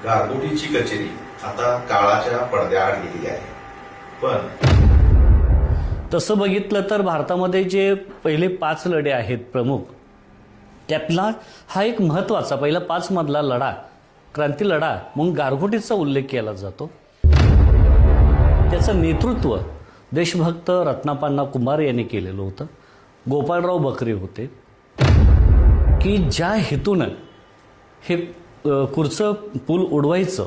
गारगोटीची कचेरी आता काळाच्या पडद्याआड गेलेली आहे. पण तसं बघितलं तर भारतामध्ये जे पहिले 5 लढे आहेत प्रमुख, त्यातला हा एक महत्वाचा पहिला 5 मधला लढा, क्रांती लढा म्हणून गारगोटीचा उल्लेख केला जातो. त्याचं नेतृत्व देशभक्त रत्नापन्ना कुंभार यांनी केलेलं होतं. गोपाळराव बकरे होते की ज्या हेतूनं हे कुरचं पूल उडवायचं,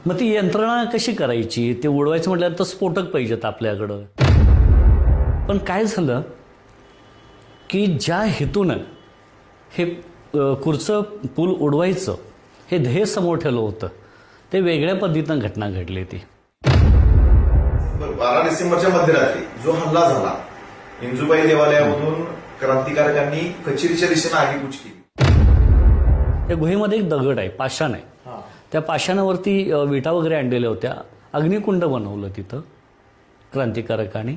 मग ती यंत्रणा कशी करायची, ते उडवायचं म्हटल्यानंतर स्फोटक पाहिजेत आपल्याकडं. पण काय झालं की ज्या हेतूनं हे कुरचं पूल उडवायचं हे ध्येय समोर ठेवलं होतं, ते वेगळ्या पद्धतीनं घटना घडली. ती 12 डिसेंबरच्या मध्यरात्री जो हल्ला झाला, इंजुबाई देवालयामधून क्रांतिकारकांनी कचेरीच्या दिशेनं आगीकूच केली. त्या गुहेमध्ये एक दगड आहे, पाषाण आहे. त्या पाषाणावरती विटा वगैरे आणलेल्या होत्या. अग्निकुंड बनवलं तिथं क्रांतिकारकांनी,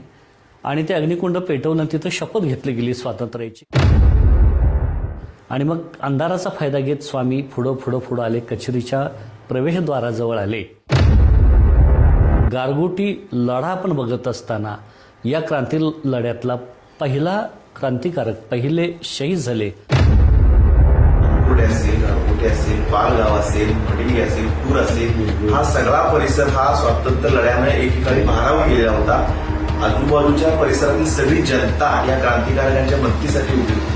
आणि ते अग्निकुंड पेटवलं. तिथं शपथ घेतली गेली स्वातंत्र्याची. आणि मग अंधाराचा फायदा घेत स्वामी पुढं आले, कचेरीच्या प्रवेशद्वाराजवळ आले. गारगोटी लढा आपण बघत असताना या क्रांती लढ्यातला पहिला क्रांतिकारक, पहिले शहीद झाले. असेल, गारगोटी असेल, पालगाव असेल, मडिली असेल, पूर असेल, हा सगळा परिसर हा स्वातंत्र्य लढ्यानं एकेकाळी भारावून गेलेला होता. आजूबाजूच्या परिसरातील सगळी जनता या क्रांतिकारकांच्या मदतीसाठी उभी होती.